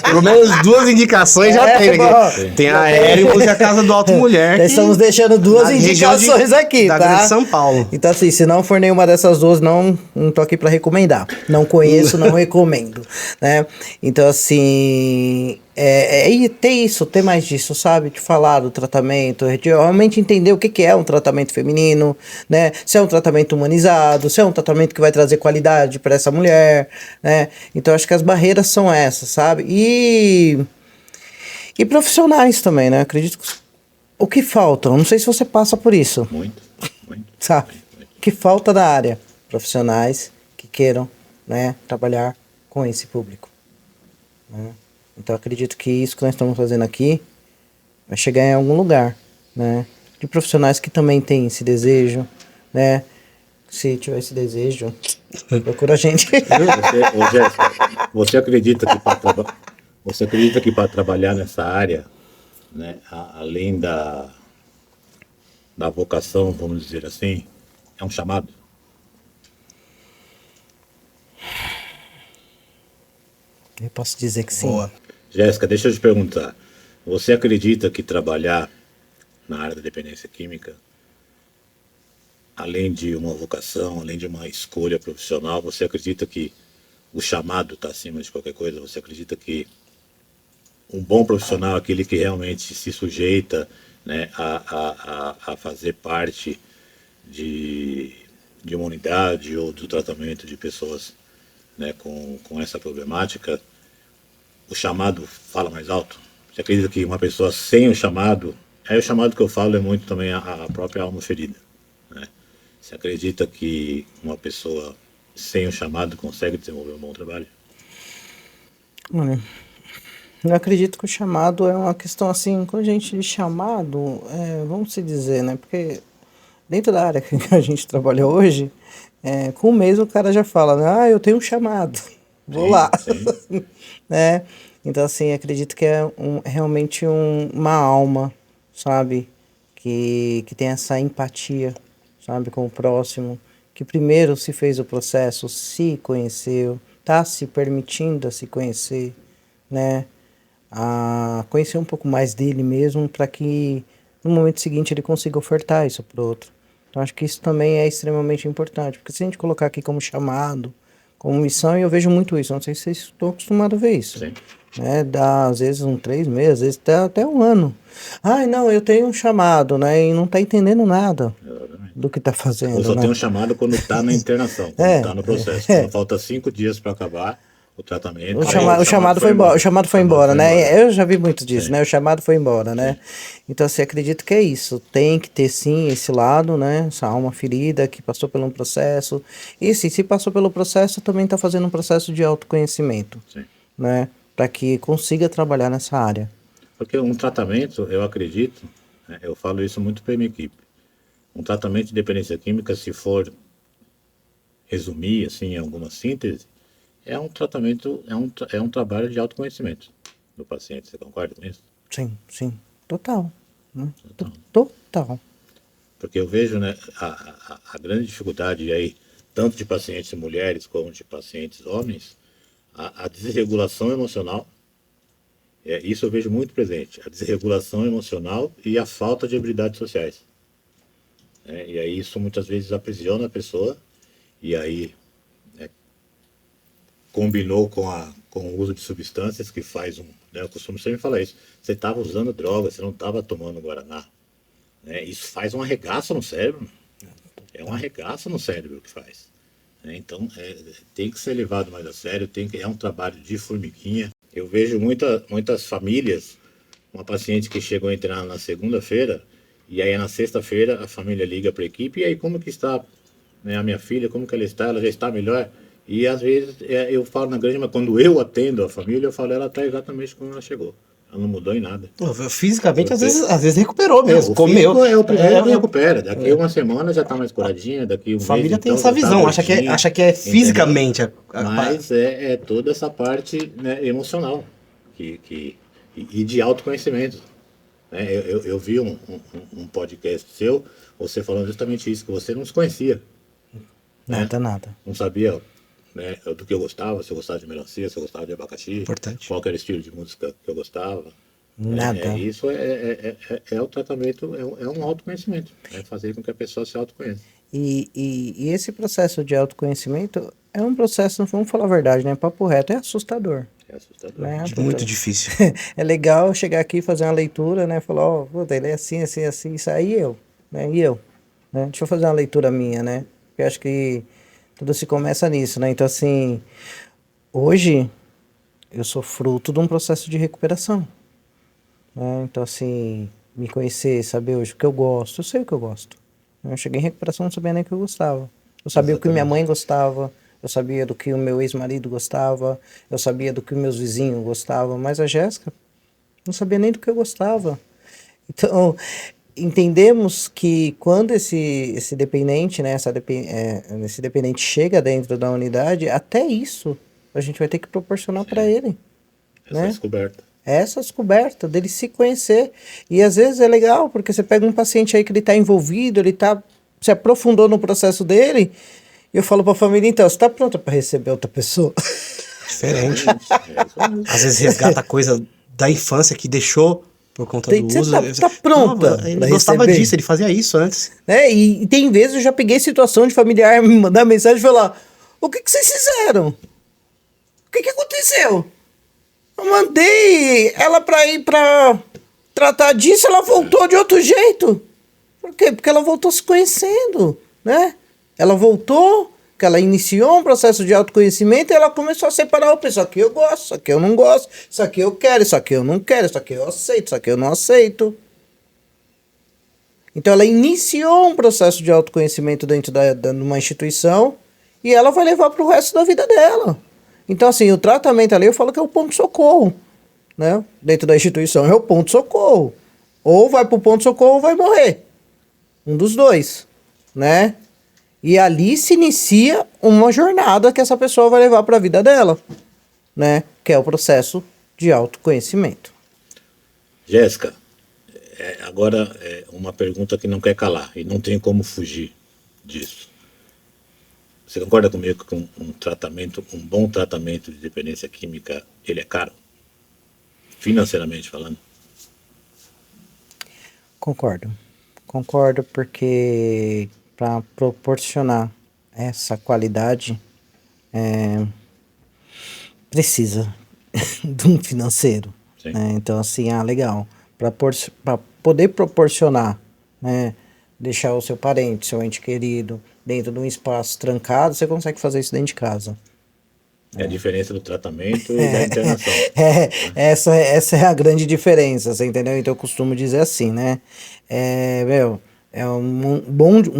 Pelo menos 2 indicações já tem, né? Tem a Aéreos e a Casa do Alto Mulher. Nós estamos deixando 2 indicações aqui, da tá? Grande São Paulo. Então, assim, se não for nenhuma dessas 2, não tô aqui pra recomendar. Não conheço, não recomendo, né? Então, assim... E ter mais disso, sabe? De falar do tratamento, de realmente entender o que é um tratamento feminino, né? Se é um tratamento humanizado, se é um tratamento que vai trazer qualidade para essa mulher, né? Então acho que as barreiras são essas, sabe? E profissionais também, né? Acredito que o que falta, não sei se você passa por isso. Muito. Sabe? O que falta da área? Profissionais que queiram, né, trabalhar com esse público, né? Então acredito que isso que nós estamos fazendo aqui vai chegar em algum lugar, né? De profissionais que também têm esse desejo, né? Se tiver esse desejo, procura a gente. Jéssica, você acredita que para trabalhar nessa área, né, além da vocação, vamos dizer assim, é um chamado? Eu posso dizer que sim. Boa. Jéssica, deixa eu te perguntar. Você acredita que trabalhar na área da dependência química, além de uma vocação, além de uma escolha profissional, você acredita que o chamado está acima de qualquer coisa? Você acredita que um bom profissional é aquele que realmente se sujeita, né, a fazer parte de uma unidade ou do tratamento de pessoas, né, com essa problemática? O chamado fala mais alto? Você acredita que uma pessoa sem o chamado, o chamado que eu falo é muito também a própria alma ferida, né? Você acredita que uma pessoa sem o chamado consegue desenvolver um bom trabalho? Olha, eu acredito que o chamado é uma questão assim, quando a gente diz chamado, vamos se dizer, né? Porque dentro da área que a gente trabalha hoje, com um mês o cara já fala, né? Eu tenho um chamado, vou lá. Sim. Né? Então, assim, acredito que é realmente uma alma, sabe? Que tem essa empatia, sabe? Com o próximo, que primeiro se fez o processo, se conheceu, tá se permitindo a se conhecer, né? A conhecer um pouco mais dele mesmo, para que no momento seguinte ele consiga ofertar isso para o outro. Então, acho que isso também é extremamente importante, porque se a gente colocar aqui como chamado, como missão, e eu vejo muito isso, não sei se vocês estão acostumados a ver isso. Sim. Né? Dá às vezes 3 meses, às vezes até um ano. Ai, não, eu tenho um chamado, né? E não tá entendendo nada do que tá fazendo. Ou só né? tem um chamado quando está na internação, quando está no processo. Quando falta 5 dias para acabar o tratamento. O chamado foi embora. O chamado foi embora, né? Eu já vi muito disso, né? O chamado foi embora, né? Então, assim, acredito que é isso. Tem que ter, sim, esse lado, né? Essa alma ferida que passou por um processo. E, sim, se passou pelo processo, também está fazendo um processo de autoconhecimento, né? Para que consiga trabalhar nessa área. Porque um tratamento, eu acredito, né, eu falo isso muito para a minha equipe, um tratamento de dependência química, se for resumir assim em alguma síntese, é um tratamento, é um trabalho de autoconhecimento do paciente. Você concorda com isso? Sim, sim. Total. Né? Total. Porque eu vejo, né, a grande dificuldade aí, tanto de pacientes mulheres como de pacientes homens, a desregulação emocional. Isso eu vejo muito presente, a desregulação emocional e a falta de habilidades sociais. E aí isso muitas vezes aprisiona a pessoa, e aí combinou com o uso de substâncias que faz eu costumo sempre falar isso, você estava usando droga, você não estava tomando Guaraná. Isso faz um arregaço no cérebro, é um arregaço no cérebro que faz. Então tem que ser levado mais a sério, é um trabalho de formiguinha. Eu vejo muitas famílias, uma paciente que chegou a entrar na segunda-feira, e aí na sexta-feira a família liga para a equipe, e aí como que está, né, a minha filha, como que ela já está melhor? E às vezes eu falo na grande, mas quando eu atendo a família, eu falo, ela está exatamente como ela chegou. Ela não mudou em nada. Fisicamente, às vezes recuperou mesmo. Não, comeu. É o primeiro que recupera. Daqui uma semana já está mais curadinha, daqui um mês. A família tem então, essa visão, acha que é fisicamente. Mas é toda essa parte, né, emocional e de autoconhecimento. Eu vi um podcast seu, você falando justamente isso, que você não se conhecia. Nada. Não sabia, né, do que eu gostava, se eu gostava de melancia, se eu gostava de abacaxi, Importante. qual era o estilo de música que eu gostava. Nada. Isso é o tratamento, é um autoconhecimento, é fazer com que a pessoa se autoconheça. E esse processo de autoconhecimento é um processo, vamos falar a verdade, né? Papo reto, é assustador. É assustador. Né? Muito difícil. É legal chegar aqui e fazer uma leitura, né? Falar, ó, ele é assim, assim, assim, isso aí eu, né? E eu, né? Deixa eu fazer uma leitura minha, né? Porque eu acho que tudo se começa nisso, né? Então, assim, hoje eu sou fruto de um processo de recuperação, né? Então, assim, me conhecer, saber hoje o que eu gosto, eu sei o que eu gosto. Eu cheguei em recuperação, não sabia nem o que eu gostava. Eu sabia o que minha mãe gostava, eu sabia do que o meu ex-marido gostava, eu sabia do que meus vizinhos gostavam, mas a Jéssica não sabia nem do que eu gostava. Então, entendemos que quando esse dependente, né, esse dependente chega dentro da unidade, até isso a gente vai ter que proporcionar para ele. Essa descoberta. Essa descoberta dele se conhecer. E às vezes é legal, porque você pega um paciente aí que ele está envolvido, se aprofundou no processo dele, e eu falo para a família, então, você está pronta para receber outra pessoa? Diferente. Às vezes resgata coisa da infância que deixou por conta do uso. Tá pronta. Não, ele gostava disso, ele fazia isso antes. E tem vezes eu já peguei situação de familiar me mandar mensagem e falar, o que vocês fizeram? O que aconteceu? Eu mandei ela para ir para tratar disso, ela voltou de outro jeito. Por quê? Porque ela voltou se conhecendo, né? Ela voltou Porque ela iniciou um processo de autoconhecimento e ela começou a separar, opa, isso aqui eu gosto, isso aqui eu não gosto, isso aqui eu quero, isso aqui eu não quero, isso aqui eu aceito, isso aqui eu não aceito. Então ela iniciou um processo de autoconhecimento dentro de uma instituição e ela vai levar para o resto da vida dela. Então assim, o tratamento ali eu falo que é o ponto-socorro, né? Dentro da instituição é o ponto-socorro. Ou vai para o ponto-socorro ou vai morrer. Um dos dois, né? E ali se inicia uma jornada que essa pessoa vai levar para a vida dela, né? Que é o processo de autoconhecimento. Jéssica, agora é uma pergunta que não quer calar e não tem como fugir disso. Você concorda comigo que um bom tratamento de dependência química, ele é caro? Financeiramente falando? Concordo porque para proporcionar essa qualidade precisa de um financeiro, né? Então assim, legal, para poder proporcionar, né, deixar o seu parente, seu ente querido dentro de um espaço trancado, você consegue fazer isso dentro de casa. É a diferença do tratamento e da internação. Essa é a grande diferença, você entendeu? Então eu costumo dizer assim, né? É um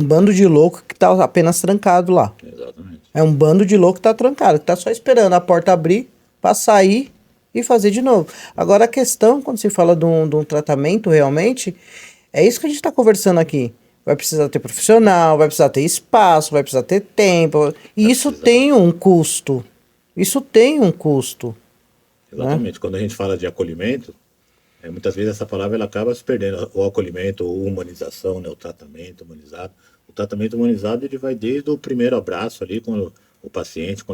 bando de louco que tá apenas trancado lá. Exatamente. É um bando de louco que tá trancado, que tá só esperando a porta abrir para sair e fazer de novo. Agora a questão, quando se fala de um tratamento realmente, é isso que a gente tá conversando aqui. Vai precisar ter profissional, vai precisar ter espaço, vai precisar ter tempo. E isso tem um custo. Isso tem um custo. Exatamente. Né? Quando a gente fala de acolhimento, muitas vezes essa palavra ela acaba se perdendo. O acolhimento, ou humanização, né? O tratamento humanizado. O tratamento humanizado ele vai desde o primeiro abraço ali, quando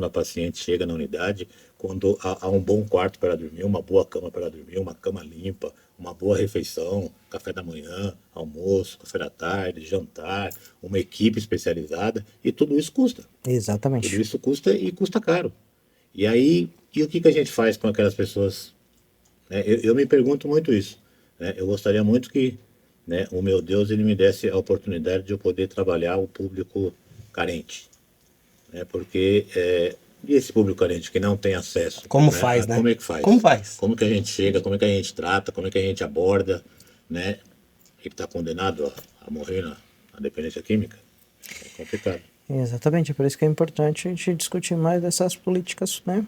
a paciente chega na unidade, quando há um bom quarto para dormir, uma boa cama para dormir, uma cama limpa, uma boa refeição, café da manhã, almoço, café da tarde, jantar, uma equipe especializada, e tudo isso custa. Exatamente. Tudo isso custa e custa caro. E aí, o que a gente faz com aquelas pessoas? Né? Eu me pergunto muito isso. Né? Eu gostaria muito que, né, o meu Deus ele me desse a oportunidade de eu poder trabalhar o público carente. Né? Porque e esse público carente que não tem acesso? Como faz, né? Como é que faz? Como faz? Como que a gente chega? Como é que a gente trata? Como é que a gente aborda? Né? Ele está condenado a morrer na dependência química? É complicado. Exatamente, por isso que é importante a gente discutir mais dessas políticas, né?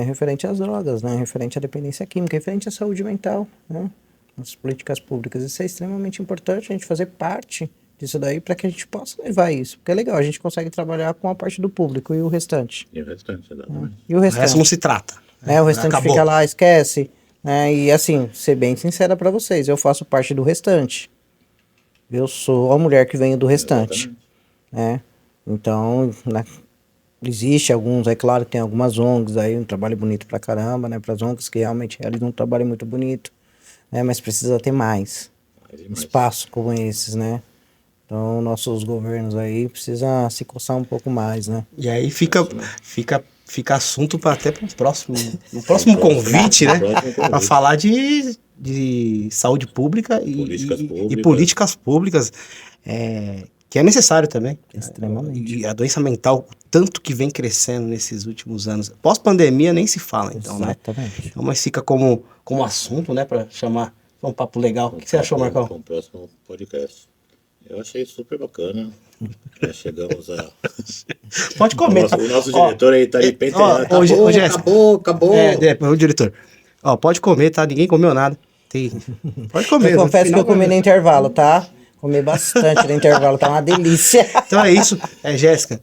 Referente às drogas, né? Referente à dependência química, referente à saúde mental, né? As políticas públicas. Isso é extremamente importante a gente fazer parte disso daí para que a gente possa levar isso. Porque é legal, a gente consegue trabalhar com a parte do público e o restante. E o restante, exatamente. E o restante. O resto não se trata. O restante Acabou. fica lá, esquece. E assim, ser bem sincera para vocês, eu faço parte do restante. Eu sou a mulher que vem do restante. Né? Então, existe alguns, é claro que tem algumas ONGs aí, um trabalho bonito pra caramba, né? Para as ONGs que realmente realizam um trabalho muito bonito, né? Mas precisa ter mais espaço como esses, né? Então, nossos governos aí precisam se coçar um pouco mais, né? E aí fica assunto para até para no próximo convite, né? Para falar de saúde pública e políticas públicas, que é necessário também. Extremamente. E a doença mental, o tanto que vem crescendo nesses últimos anos. Pós-pandemia nem se fala, então, Exatamente. né? Então, mas fica como assunto, né? Para chamar um papo legal. O que você achou, Marcão? Com o próximo podcast. Eu achei super bacana. Chegamos a... Pode comer. O nosso diretor aí tá aí penteando. Acabou. O diretor. Pode comer, tá? Ninguém comeu nada. Pode comer. Eu confesso que eu comi no intervalo, tá? Comi bastante no intervalo, tá uma delícia. Então é isso. Jéssica,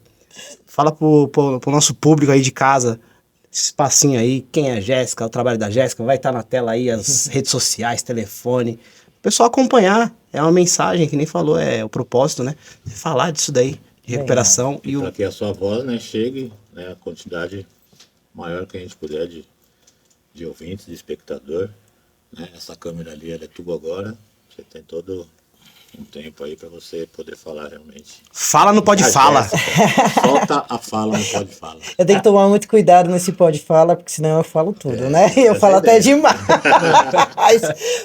fala pro nosso público aí de casa, esse espacinho aí, quem é a Jéssica, o trabalho da Jéssica, vai estar na tela aí, as redes sociais, telefone. O pessoal acompanhar, é uma mensagem que nem falou, é o propósito, né? Falar disso daí, de recuperação. E para que a sua voz, né, chegue, né, a quantidade maior que a gente puder de ouvintes, de espectador. Né? Essa câmera ali, ela é tudo agora. Você tem todo um tempo aí para você poder falar realmente. Fala no Pode Fala. Solta a fala no Pode Fala. Eu tenho que tomar muito cuidado nesse Pode Fala, porque senão eu falo tudo, né? Eu falo até demais.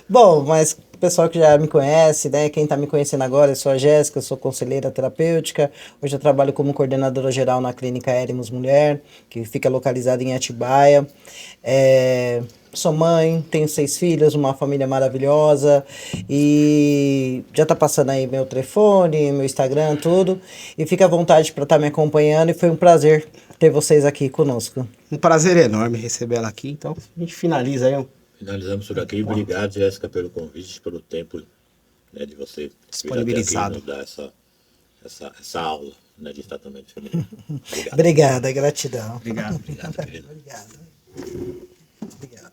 Bom, mas pessoal que já me conhece, né? Quem está me conhecendo agora, eu sou a Jéssica, eu sou conselheira terapêutica. Hoje eu trabalho como coordenadora geral na Clínica Éremos Mulher, que fica localizada em Atibaia. Sou mãe, tenho 6 filhos, uma família maravilhosa e já tá passando aí meu telefone, meu Instagram, tudo. E fica à vontade para estar me acompanhando e foi um prazer ter vocês aqui conosco. Um prazer enorme receber ela aqui, então a gente finaliza aí. Finalizamos por aqui. Obrigado, Jéssica, pelo convite, pelo tempo, né, de você vir Disponibilizado. até aqui nos dar essa aula, né, de tratamento feminino. Obrigado. Obrigada, gratidão. Obrigado. Obrigado, querido. Obrigado. Obrigado.